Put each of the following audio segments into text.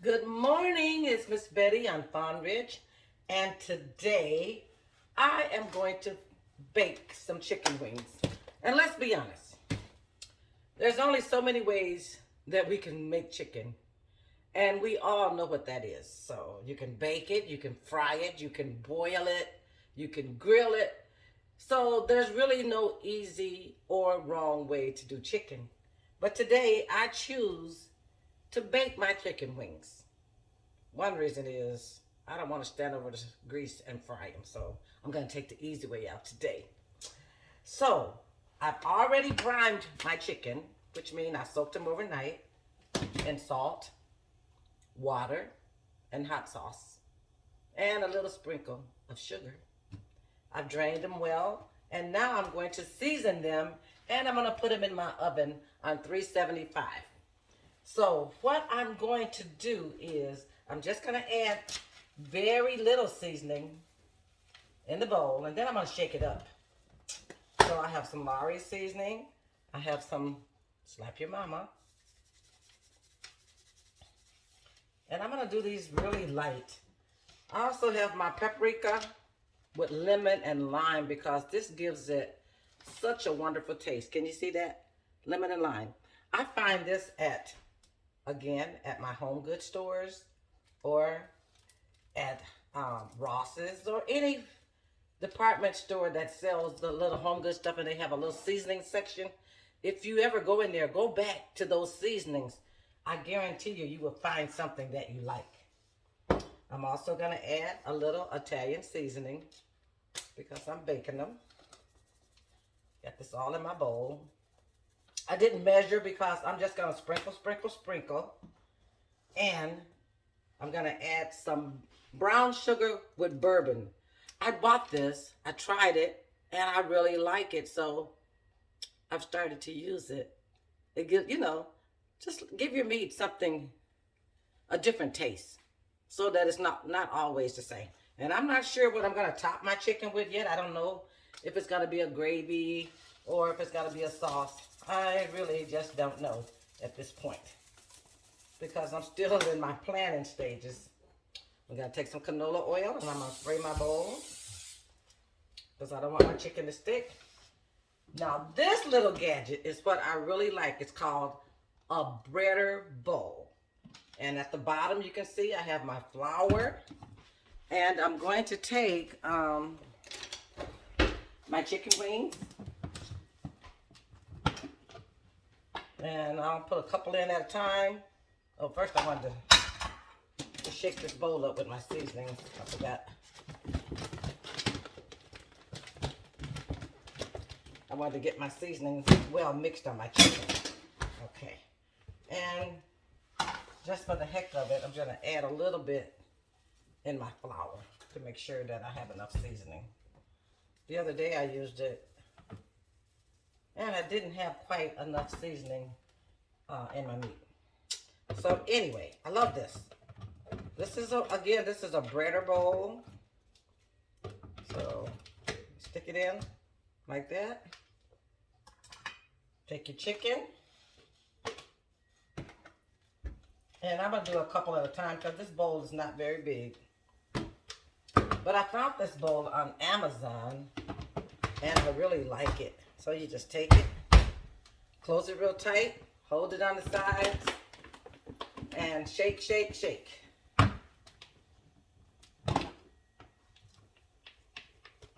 Good morning, it's Miss Betty on Fawn Ridge, and today I am going to bake some chicken wings. And let's be honest, there's only so many ways that we can make chicken, and we all know what that is. So you can bake it, you can fry it, you can boil it, you can grill it. So there's really no easy or wrong way to do chicken. But today I choose to bake my chicken wings. One reason is I don't want to stand over the grease and fry them, so I'm going to take the easy way out today. So I've already primed my chicken, which means I soaked them overnight in salt, water, and hot sauce, and a little sprinkle of sugar. I've drained them well, and now I'm going to season them, and I'm going to put them in my oven on 375. So what I'm going to do is I'm just going to add very little seasoning in the bowl, and then I'm going to shake it up. So I have some Lawry's seasoning. I have some Slap Your Mama. And I'm going to do these really light. I also have my paprika with lemon and lime because this gives it such a wonderful taste. Can you see that? Lemon and lime. I find this again, at my home goods stores or at Ross's or any department store that sells the little home goods stuff and they have a little seasoning section. If you ever go in there, go back to those seasonings. I guarantee you, you will find something that you like. I'm also going to add a little Italian seasoning because I'm baking them. Got this all in my bowl. I didn't measure because I'm just going to sprinkle, sprinkle, sprinkle. And I'm going to add some brown sugar with bourbon. I bought this, I tried it, and I really like it. So I've started to use it. It gives, just give your meat something, a different taste, so that it's not always the same. And I'm not sure what I'm going to top my chicken with yet. I don't know if it's going to be a gravy or if it's going to be a sauce. I really just don't know at this point because I'm still in my planning stages. I'm going to take some canola oil and I'm going to spray my bowl because I don't want my chicken to stick. Now, this little gadget is what I really like. It's called a breader bowl. And at the bottom, you can see I have my flour. And I'm going to take my chicken wings. And I'll put a couple in at a time. Oh, first I wanted to shake this bowl up with my seasonings. I forgot. I wanted to get my seasonings well mixed on my chicken. Okay. And just for the heck of it, I'm going to add a little bit in my flour to make sure that I have enough seasoning. The other day I used it and I didn't have quite enough seasoning in my meat. So anyway, I love this. This is a breader bowl. So stick it in like that. Take your chicken. And I'm going to do a couple at a time because this bowl is not very big. But I found this bowl on Amazon and I really like it. So you just take it, close it real tight, hold it on the sides, and shake, shake, shake.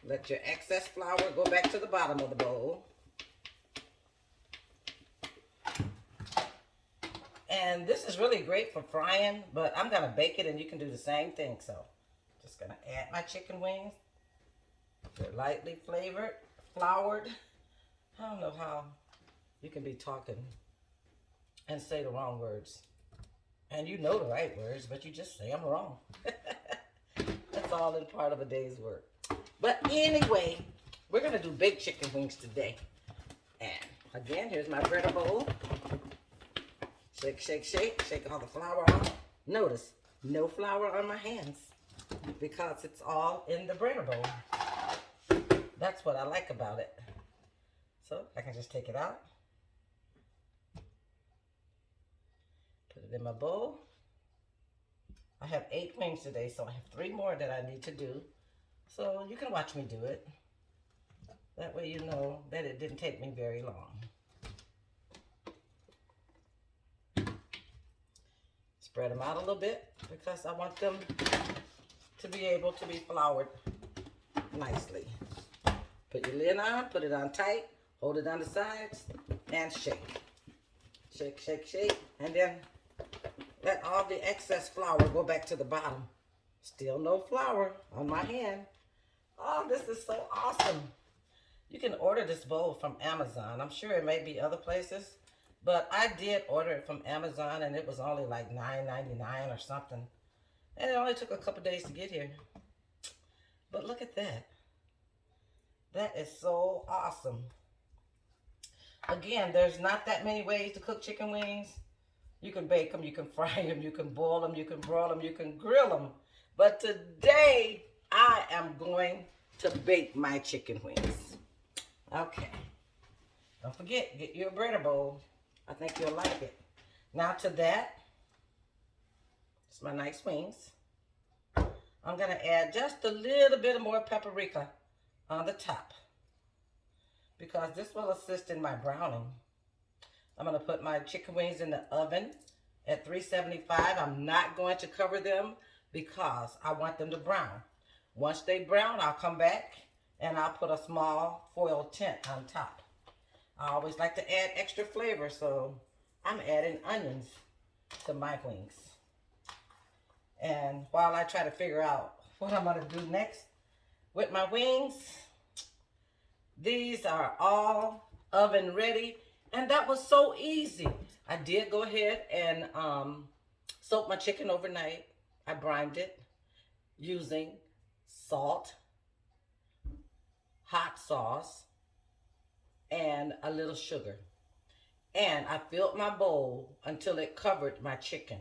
Let your excess flour go back to the bottom of the bowl. And this is really great for frying, but I'm going to bake it and you can do the same thing. So just going to add my chicken wings. They're lightly floured. I don't know how you can be talking and say the wrong words. And you know the right words, but you just say them wrong. That's all in part of a day's work. But anyway, we're going to do baked chicken wings today. And again, here's my breader bowl. Shake, shake, shake. Shake all the flour off. Notice, no flour on my hands because it's all in the breader bowl. That's what I like about it. So I can just take it out. Put it in my bowl. I have 8 wings today, so I have 3 more that I need to do. So you can watch me do it. That way you know that it didn't take me very long. Spread them out a little bit because I want them to be able to be floured nicely. Put your lid on, put it on tight, hold it on the sides, and shake. Shake, shake, shake, and then let all the excess flour go back to the bottom. Still no flour on my hand. Oh, this is so awesome. You can order this bowl from Amazon. I'm sure it may be other places, but I did order it from Amazon, and it was only like $9.99 or something. And it only took a couple days to get here. But look at that. That is so awesome. Again, there's not that many ways to cook chicken wings. You can bake them, you can fry them, you can boil them, you can broil them, you can grill them. But today, I am going to bake my chicken wings. Okay. Don't forget, get you a breader bowl. I think you'll like it. Now to that, it's my nice wings. I'm going to add just a little bit more paprika on the top because this will assist in my browning. I'm going to put my chicken wings in the oven at 375. I'm not going to cover them because I want them to brown. Once they brown, I'll come back and I'll put a small foil tint on top. I always like to add extra flavor, so I'm adding onions to my wings. And while I try to figure out what I'm going to do next with my wings, these are all oven ready. And that was so easy. I did go ahead and soak my chicken overnight. I brined it using salt, hot sauce, and a little sugar. And I filled my bowl until it covered my chicken.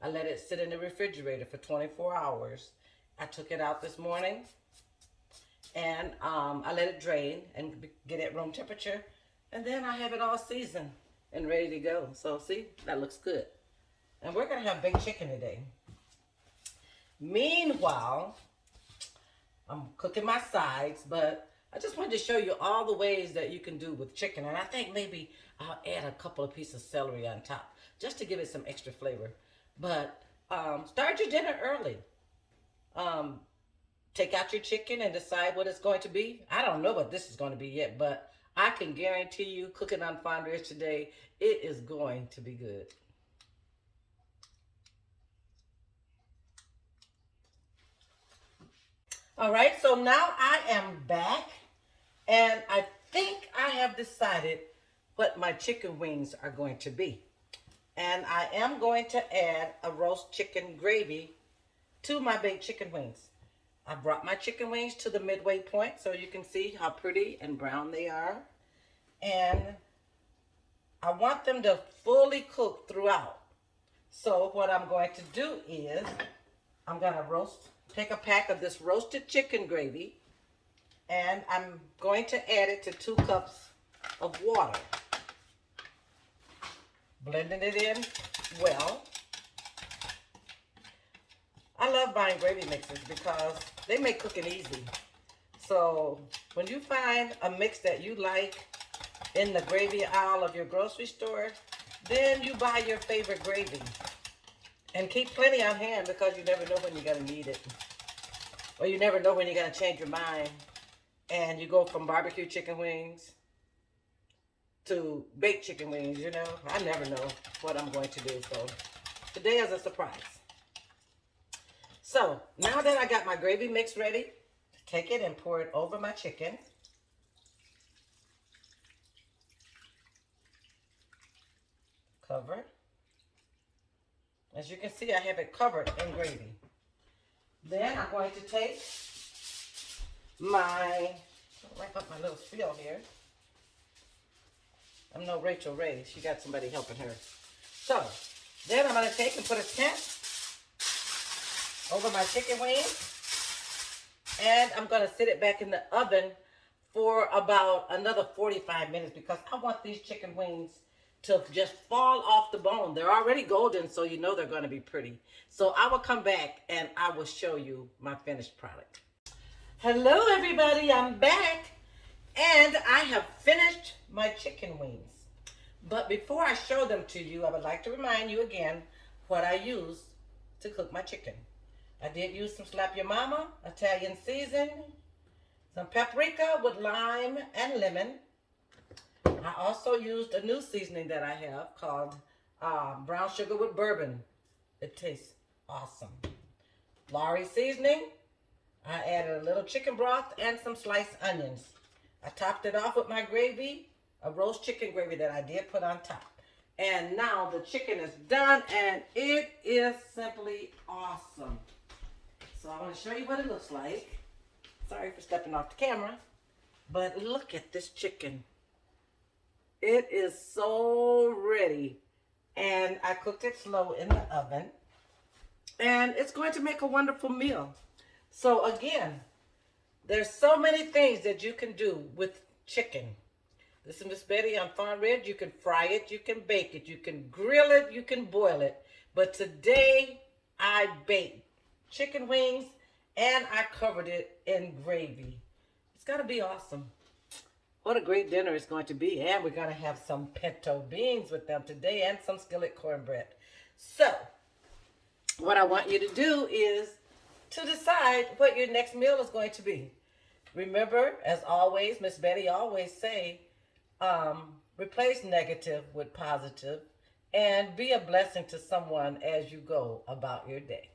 I let it sit in the refrigerator for 24 hours. I took it out this morning and I let it drain and get at room temperature. And then I have it all seasoned and ready to go. So see, that looks good. And we're gonna have baked chicken today. Meanwhile, I'm cooking my sides, but I just wanted to show you all the ways that you can do with chicken. And I think maybe I'll add a couple of pieces of celery on top just to give it some extra flavor. But start your dinner early. Take out your chicken and decide what it's going to be. I don't know what this is going to be yet, but I can guarantee you cooking on Fond Rich today, it is going to be good. All right, so now I am back and I think I have decided what my chicken wings are going to be. And I am going to add a roast chicken gravy to my baked chicken wings. I brought my chicken wings to the midway point so you can see how pretty and brown they are. And I want them to fully cook throughout. So what I'm going to do is I'm going to take a pack of this roasted chicken gravy and I'm going to add it to 2 cups of water. Blending it in well. I love buying gravy mixes because they make cooking easy. So when you find a mix that you like in the gravy aisle of your grocery store, then you buy your favorite gravy. And keep plenty on hand because you never know when you're going to need it. Or you never know when you're going to change your mind. And you go from barbecue chicken wings to baked chicken wings, you know. I never know what I'm going to do. So today is a surprise. So now that I got my gravy mix ready, take it and pour it over my chicken. Cover. As you can see, I have it covered in gravy. Then I'm going to take wrap up my little spiel here. I'm no Rachel Ray. She got somebody helping her. So, then I'm going to take and put a tent over my chicken wings. And I'm going to sit it back in the oven for about another 45 minutes because I want these chicken wings to just fall off the bone. They're already golden, so you know they're going to be pretty. So I will come back and I will show you my finished product. Hello everybody, I'm back and I have finished my chicken wings. But before I show them to you, I would like to remind you again what I use to cook my chicken. I did use some Slap Your Mama, Italian seasoning, some paprika with lime and lemon. I also used a new seasoning that I have called brown sugar with bourbon. It tastes awesome. Lorry seasoning. I added a little chicken broth and some sliced onions. I topped it off with my gravy, a roast chicken gravy that I did put on top. And now the chicken is done and it is simply awesome. So I want to show you what it looks like. Sorry for stepping off the camera, but look at this chicken. It is so ready. And I cooked it slow in the oven. And it's going to make a wonderful meal. So again, there's so many things that you can do with chicken. This is Miss Betty on Farm Red. You can fry it, you can bake it, you can grill it, you can boil it. But today I baked chicken wings and I covered it in gravy. It's going to be awesome. What a great dinner it's going to be. And we're going to have some pinto beans with them today and some skillet cornbread. So what I want you to do is to decide what your next meal is going to be. Remember, as always, Miss Betty always say, replace negative with positive and be a blessing to someone as you go about your day.